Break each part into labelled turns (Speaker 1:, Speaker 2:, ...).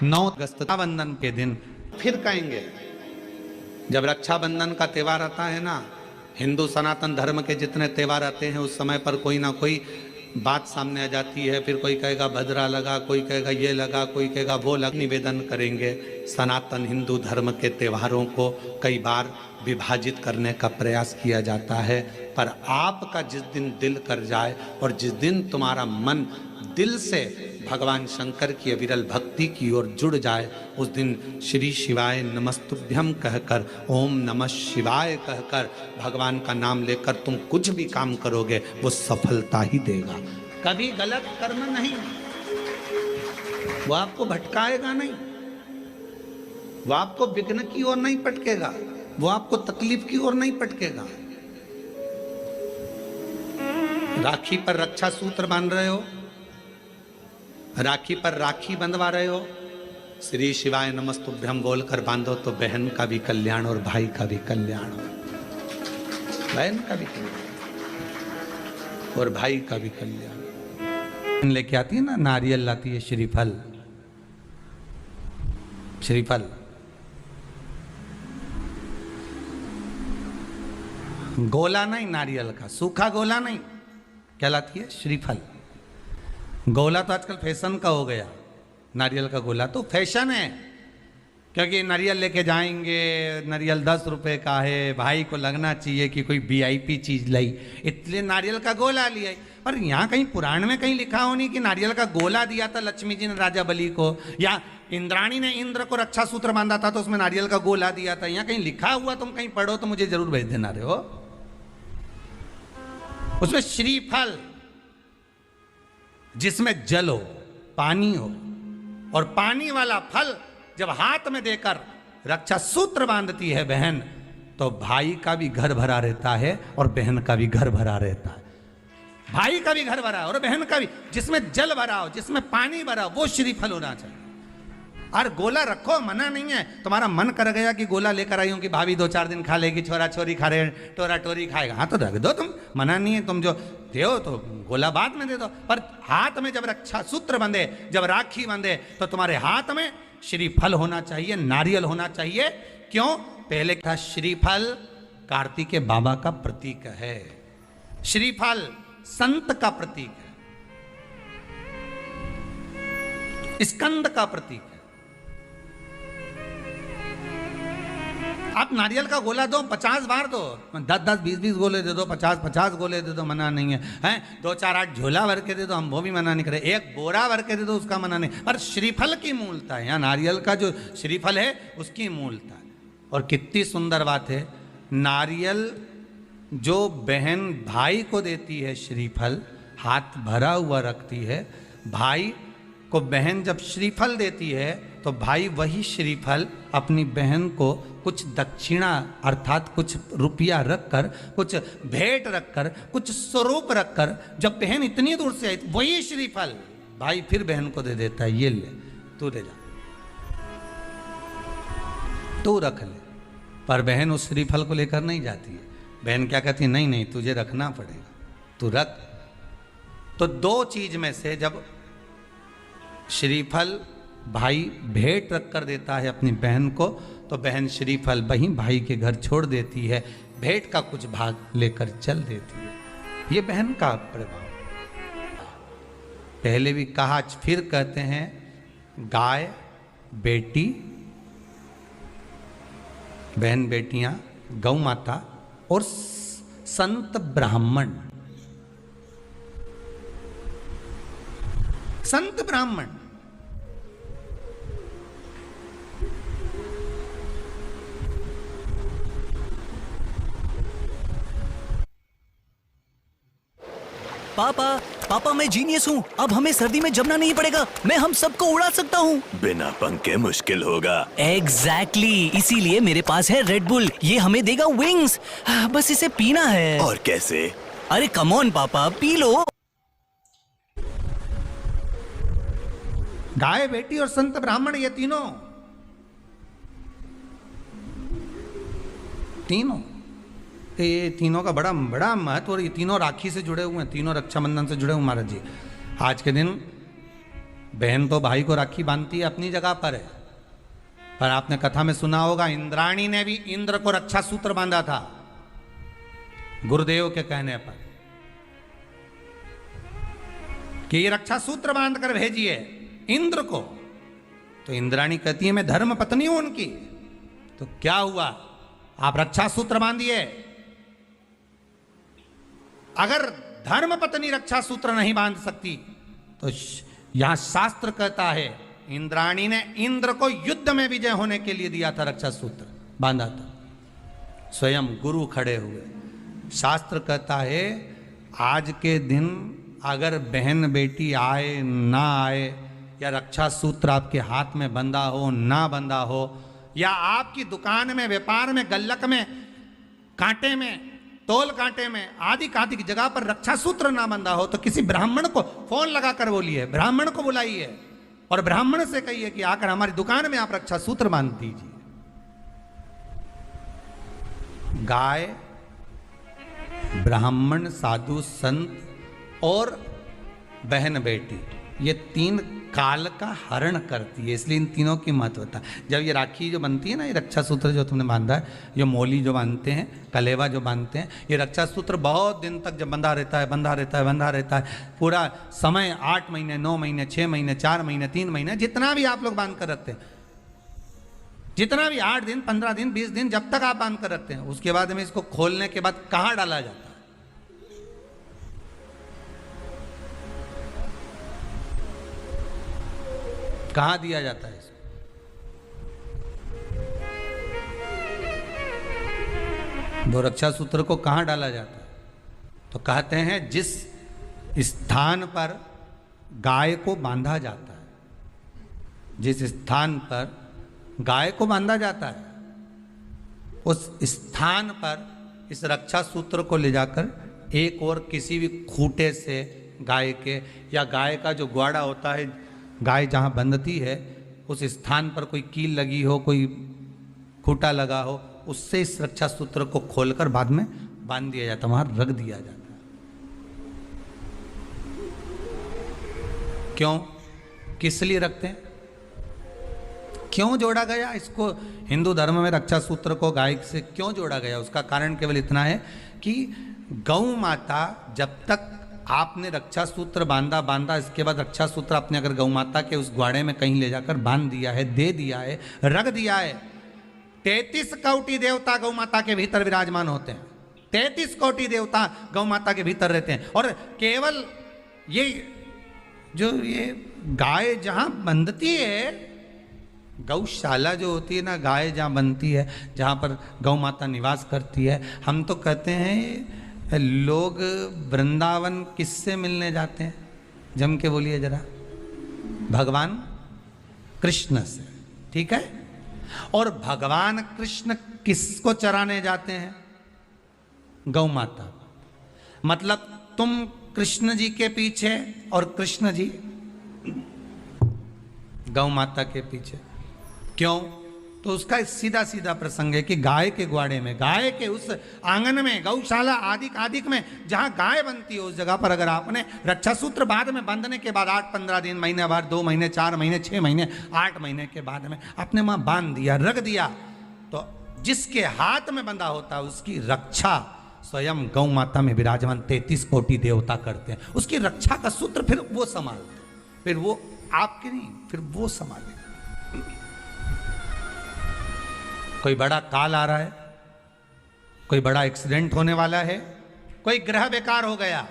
Speaker 1: 9 अगस्त रक्षाबंधन के दिन फिर कहेंगे, जब रक्षाबंधन का त्यौहार आता है ना, हिंदू सनातन धर्म के जितने त्यौहार आते हैं उस समय पर कोई ना कोई बात सामने आ जाती है। फिर कोई कहेगा भद्रा लगा, कोई कहेगा ये लगा, कोई कहेगा वो लगा। निवेदन करेंगे, सनातन हिंदू धर्म के त्योहारों को कई बार विभाजित करने का प्रयास किया जाता है, पर आपका जिस दिन दिल कर जाए और जिस दिन तुम्हारा मन दिल से भगवान शंकर की अविरल भक्ति की ओर जुड़ जाए, उस दिन श्री शिवाय नमस्तुभ्यं कहकर, ओम नमः शिवाय कहकर भगवान का नाम लेकर तुम कुछ भी काम करोगे वो सफलता ही देगा। कभी गलत कर्म नहीं, वो आपको भटकाएगा नहीं, वो आपको विघ्न की ओर नहीं पटकेगा, वो आपको तकलीफ की ओर नहीं पटकेगा। राखी पर रक्षा सूत्र बांध रहे हो, राखी पर राखी बंधवा रहे हो, श्री शिवाय नमस्तुभ्यं बोलकर बांधो तो बहन का भी कल्याण और भाई का भी कल्याण हो, बहन का भी कल्याण और भाई का भी कल्याण। लेके आती है ना, नारियल लाती है, श्रीफल, श्रीफल गोला नहीं, नारियल का सूखा गोला नहीं, क्या लाती है? श्रीफल। गोला तो आजकल फैशन का हो गया, नारियल का गोला तो फैशन है, क्योंकि नारियल लेके जाएंगे, नारियल 10 रुपए का है, भाई को लगना चाहिए कि कोई वीआईपी चीज लाई, इसलिए नारियल का गोला लिया। पर यहाँ कहीं पुराण में कहीं लिखा हो नहीं कि नारियल का गोला दिया था लक्ष्मी जी ने राजा बलि को, या इंद्राणी ने इंद्र को रक्षा सूत्र बांधा था तो उसमें नारियल का गोला दिया था। यहाँ कहीं लिखा हुआ तुम कहीं पढ़ो तो मुझे जरूर भेज देना। रहे हो उसमें श्रीफल, जिसमें जल हो, पानी हो, और पानी वाला फल जब हाथ में देकर रक्षा सूत्र बांधती है बहन, तो भाई का भी घर भरा रहता है और बहन का भी घर भरा रहता है। भाई का भी घर भरा और बहन का भी, जिसमें जल भरा हो, जिसमें पानी भरा हो, वो श्रीफल होना चाहिए। और गोला रखो, मना नहीं है। तुम्हारा मन कर गया कि गोला लेकर आई हूं कि भाभी 2-4 दिन खा लेगी, छोरा छोरी खा रहे, टोरा टोरी खाएगा, हाँ तो रख दो, तुम मना नहीं है। तुम जो दे तो गोला बाद में दे दो, पर हाथ में जब रक्षा सूत्र बंधे, जब राखी बंधे, तो तुम्हारे हाथ में श्रीफल होना चाहिए, नारियल होना चाहिए। क्यों? पहले था श्रीफल कार्तिकेय बाबा का प्रतीक है, श्रीफल संत का प्रतीक है, स्कंद का प्रतीक है। आप नारियल का गोला दो, 50 बार दो, 10-10, 20-20 गोले दे दो, 50-50 गोले दे दो, मना नहीं है, हैं 2-4-8 झोला भर के दे दो, हम वो भी मना नहीं करे, एक बोरा भर के दे दो, उसका मना नहीं। पर श्रीफल की मूलता है, यहाँ नारियल का जो श्रीफल है उसकी मूलता है। और कितनी सुंदर बात है, नारियल जो बहन भाई को देती है श्रीफल, हाथ भरा हुआ रखती है, भाई को बहन जब श्रीफल देती है तो भाई वही श्रीफल अपनी बहन को कुछ दक्षिणा अर्थात कुछ रुपया रखकर, कुछ भेंट रखकर, कुछ स्वरूप रखकर, जब बहन इतनी दूर से आई वही श्रीफल भाई फिर बहन को दे देता है, ये ले तू दे जा, तू रख ले। पर बहन उस श्रीफल को लेकर नहीं जाती है, बहन क्या कहती है, नहीं नहीं तुझे रखना पड़ेगा, तू रख। तो 2 चीज में से जब श्रीफल भाई भेंट रख कर देता है अपनी बहन को, तो बहन श्रीफल वहीं भाई के घर छोड़ देती है, भेंट का कुछ भाग लेकर चल देती है। ये बहन का प्रभाव। पहले भी कहा, फिर कहते हैं, गाय बेटी, बहन बेटियां, गौ माता और संत ब्राह्मण, संत ब्राह्मण।
Speaker 2: पापा पापा मैं जीनियस हूँ, अब हमें सर्दी में जमना नहीं पड़ेगा, मैं हम सबको उड़ा सकता हूँ।
Speaker 3: बिना पंखे मुश्किल होगा।
Speaker 2: एग्जैक्टली, इसीलिए मेरे पास है रेड बुल, ये हमें देगा विंग्स, बस इसे पीना है।
Speaker 3: और कैसे?
Speaker 2: अरे कम ऑन पापा, पी लो।
Speaker 1: गाय बेटी और संत ब्राह्मण, ये तीनों ये तीनों का बड़ा बड़ा महत्व, और ये तीनों राखी से जुड़े हुए हैं, तीनों रक्षाबंधन से जुड़े हुए महाराज जी। आज के दिन बहन तो भाई को राखी बांधती है, अपनी जगह पर है, पर आपने कथा में सुना होगा इंद्राणी ने भी इंद्र को रक्षा सूत्र बांधा था गुरुदेव के कहने पर कि ये रक्षा सूत्र बांध कर भेजिए इंद्र को। तो इंद्राणी कहती है मैं धर्म पत्नी हूं उनकी। तो क्या हुआ, आप रक्षा सूत्र बांधिए। अगर धर्म पत्नी रक्षा सूत्र नहीं बांध सकती तो यहां शास्त्र कहता है इंद्राणी ने इंद्र को युद्ध में विजय होने के लिए दिया था, रक्षा सूत्र बांधा था, स्वयं गुरु खड़े हुए। शास्त्र कहता है आज के दिन अगर बहन बेटी आए ना आए, या रक्षा सूत्र आपके हाथ में बंधा हो ना बंधा हो, या आपकी दुकान में व्यापार में गल्लक में कांटे में तोल कांटे में आदि आदि की जगह पर रक्षा सूत्र ना बंधा हो, तो किसी ब्राह्मण को फोन लगाकर बोलिए, ब्राह्मण को बुलाइए और ब्राह्मण से कहिए कि आकर हमारी दुकान में आप रक्षा सूत्र बांध दीजिए। गाय, ब्राह्मण, साधु, संत और बहन बेटी, ये तीन काल का हरण करती है, इसलिए इन तीनों की महत्वता। जब ये राखी जो बनती है ना, ये रक्षा सूत्र जो तुमने बांधा है, जो मोली जो बांधते हैं, कलेवा जो बांधते हैं, ये रक्षा सूत्र बहुत दिन तक जब बंधा रहता है, बंधा रहता है, बंधा रहता है, पूरा समय 8 महीने 9 महीने 6 महीने 4 महीने 3 महीने जितना भी आप लोग बांध कर रखते हैं, जितना भी 8 दिन 15 दिन 20 दिन जब तक आप बांध कर रखते हैं, उसके बाद में इसको खोलने के बाद कहाँ डाला जाता है? कहां दिया जाता है इसको? वो रक्षा सूत्र को कहां डाला जाता है? तो कहते हैं जिस स्थान पर गाय को बांधा जाता है, जिस स्थान पर गाय को बांधा जाता है, उस स्थान पर इस रक्षा सूत्र को ले जाकर एक और किसी भी खूंटे से गाय के, या गाय का जो ग्वाड़ा होता है, गाय जहाँ बंधती है उस स्थान पर कोई कील लगी हो, कोई खूंटा लगा हो, उससे इस रक्षा सूत्र को खोलकर बाद में बांध दिया जाता, वहां रख दिया जाता। क्यों, किस लिए रखते हैं, क्यों जोड़ा गया इसको हिंदू धर्म में रक्षा सूत्र को गाय से क्यों जोड़ा गया? उसका कारण केवल इतना है कि गौ माता जब तक आपने रक्षा सूत्र बांधा, इसके बाद रक्षा सूत्र आपने अगर गौ माता के उस ग्वाड़े में कहीं ले जाकर बांध दिया है, दे दिया है, रख दिया है, 33 कोटि देवता गौ माता के भीतर विराजमान होते हैं, 33 कोटि देवता गौ माता के भीतर रहते हैं। और केवल ये जो ये गाय जहां बंधती है, गौशाला जो होती है ना, गाय जहां बनती है, जहां पर गौ माता निवास करती है, हम तो कहते हैं लोग वृंदावन किससे मिलने जाते हैं? जम के बोलिए जरा, भगवान कृष्ण से, ठीक है। और भगवान कृष्ण किसको चराने जाते हैं? गौ माता। मतलब तुम कृष्ण जी के पीछे और कृष्ण जी गौ माता के पीछे। क्यों? तो उसका सीधा सीधा प्रसंग है कि गाय के ग्वाड़े में, गाय के उस आंगन में, गौशाला आदि में जहां गाय बनती है, उस जगह पर अगर आपने रक्षा सूत्र बाद में बांधने के बाद 8-15 दिन, महीने बाद, 2 महीने 4 महीने 6 महीने 8 महीने के बाद में आपने वहां बांध दिया, रख दिया, तो जिसके हाथ में बंधा होता है उसकी रक्षा स्वयं गौ माता में विराजमान 33 कोटि देवता करते हैं। उसकी रक्षा का सूत्र फिर वो संभालते, फिर वो आपके नहीं, फिर वो संभाले। कोई बड़ा काल आ रहा है, कोई बड़ा एक्सीडेंट होने वाला है, कोई ग्रह बेकार हो गया,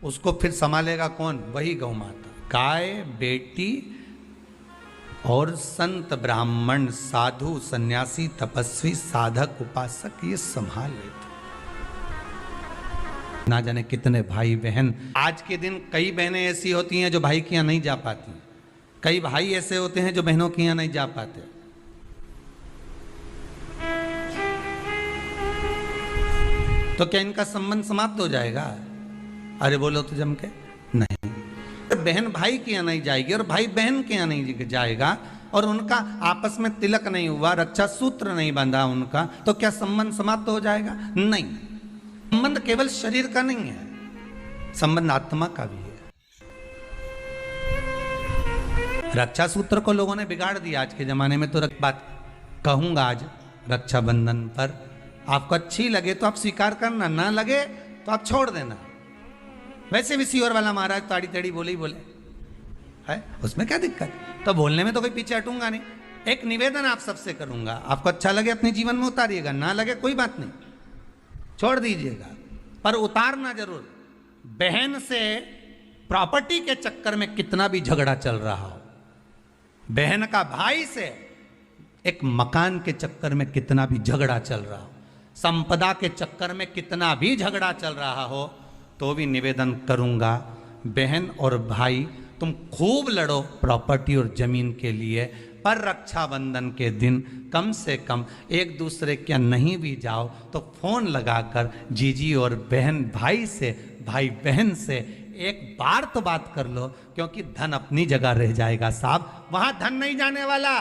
Speaker 1: उसको फिर संभालेगा कौन? वही गौ माता। गाय, बेटी और संत, ब्राह्मण, साधु, सन्यासी, तपस्वी, साधक, उपासक ये संभाल लेते। ना जाने कितने भाई बहन, आज के दिन कई बहनें ऐसी होती हैं जो भाई के यहाँ नहीं जा पाती, कई भाई ऐसे होते हैं जो बहनों के यहाँ नहीं जा पाते। तो क्या इनका संबंध समाप्त हो जाएगा? अरे बोलो तो जम के नहीं। बहन भाई के यहाँ नहीं जाएगी और भाई बहन के यहाँ नहीं जाएगा, और उनका आपस में तिलक नहीं हुआ, रक्षा सूत्र नहीं बंधा उनका, तो क्या संबंध समाप्त हो जाएगा? नहीं। संबंध केवल शरीर का नहीं है, संबंध आत्मा का भी है। रक्षा सूत्र को लोगों ने बिगाड़ दिया आज के जमाने में। तो बात कहूंगा आज रक्षाबंधन पर, आपको अच्छी लगे तो आप स्वीकार करना, ना लगे तो आप छोड़ देना। वैसे भी सीवर वाला महाराज ताड़ी तेड़ी बोले ही बोले है, उसमें क्या दिक्कत? तो बोलने में तो कोई पीछे हटूंगा नहीं। एक निवेदन आप सबसे करूंगा, आपको अच्छा लगे अपने जीवन में उतारिएगा, ना लगे कोई बात नहीं, छोड़ दीजिएगा, पर उतारना जरूर। बहन से प्रॉपर्टी के चक्कर में कितना भी झगड़ा चल रहा हो, बहन का भाई से एक मकान के चक्कर में कितना भी झगड़ा चल रहा हो, संपदा के चक्कर में कितना भी झगड़ा चल रहा हो, तो भी निवेदन करूंगा, बहन और भाई तुम खूब लड़ो प्रॉपर्टी और जमीन के लिए, पर रक्षाबंधन के दिन कम से कम एक दूसरे के नहीं भी जाओ तो फोन लगाकर जीजी और बहन भाई से, भाई बहन से एक बार तो बात कर लो, क्योंकि धन अपनी जगह रह जाएगा साहब। वहां धन नहीं जाने वाला,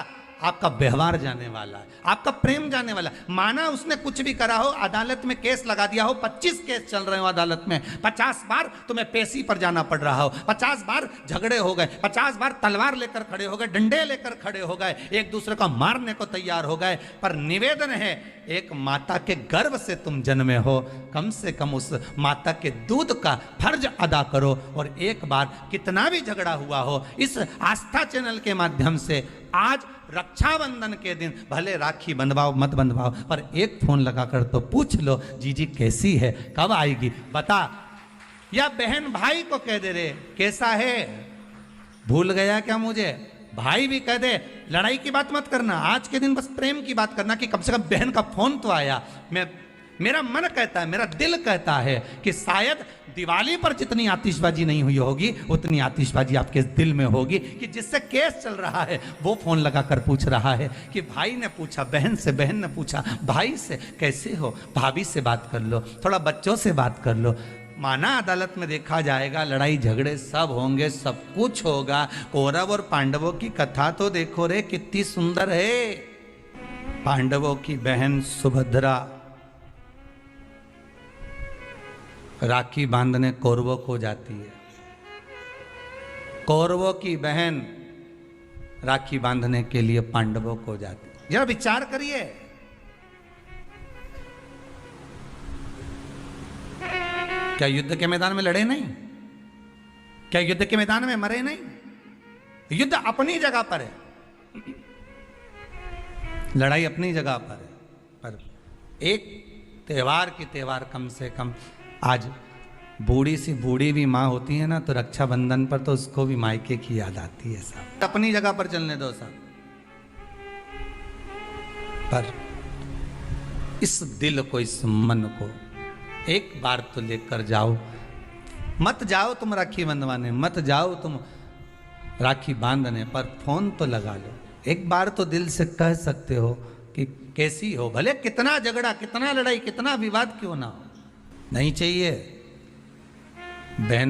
Speaker 1: आपका व्यवहार जाने वाला है, आपका प्रेम जाने वाला। माना उसने कुछ भी करा हो, अदालत में केस लगा दिया हो, 25 केस चल रहे हो अदालत में, 50 बार तुम्हें पेशी पर जाना पड़ रहा हो, 50 बार झगड़े हो गए, 50 बार तलवार लेकर खड़े हो गए, डंडे लेकर खड़े हो गए, एक दूसरे को मारने को तैयार हो गए, पर निवेदन है, एक माता के गर्भ से तुम जन्मे हो, कम से कम उस माता के दूध का फर्ज अदा करो। और एक बार कितना भी झगड़ा हुआ हो, इस आस्था चैनल के माध्यम से आज रक्षाबंधन के दिन भले राखी बंधवाओ मत बंधवाओ, पर एक फोन लगाकर तो पूछ लो, जीजी कैसी है, कब आएगी बता। या बहन भाई को कह दे रे कैसा है, भूल गया क्या मुझे, भाई भी कह दे, लड़ाई की बात मत करना, आज के दिन बस प्रेम की बात करना, कि कम से कम बहन का फोन तो आया। मेरा मन कहता है, मेरा दिल कहता है कि शायद दिवाली पर जितनी आतिशबाजी नहीं हुई होगी, उतनी आतिशबाजी आपके दिल में होगी, कि जिससे केस चल रहा है वो फोन लगाकर पूछ रहा है कि भाई ने पूछा बहन से, बहन ने पूछा भाई से, कैसे हो, भाभी से बात कर लो, थोड़ा बच्चों से बात कर लो। माना अदालत में देखा जाएगा, लड़ाई झगड़े सब होंगे, सब कुछ होगा, कौरव और पांडवों की कथा तो देखो रे कितनी सुंदर है। पांडवों की बहन सुभद्रा राखी बांधने कौरवों को जाती है, कौरवों की बहन राखी बांधने के लिए पांडवों को जाती है। जरा विचार करिए, क्या युद्ध के मैदान में लड़े नहीं, क्या युद्ध के मैदान में मरे नहीं? युद्ध अपनी जगह पर है, लड़ाई अपनी जगह पर है, पर एक त्योहार की त्योहार कम से कम आज बूढ़ी सी बूढ़ी भी माँ होती है ना, तो रक्षाबंधन पर तो उसको भी मायके की याद आती है साहब। अपनी जगह पर चलने दो साहब, पर इस दिल को, इस मन को एक बार तो लेकर जाओ। मत जाओ तुम राखी बंधवाने, मत जाओ तुम राखी बांधने, पर फोन तो लगा लो, एक बार तो दिल से कह सकते हो कि कैसी हो, भले कितना झगड़ा, कितना लड़ाई, कितना विवाद क्यों ना हो। नहीं चाहिए बहन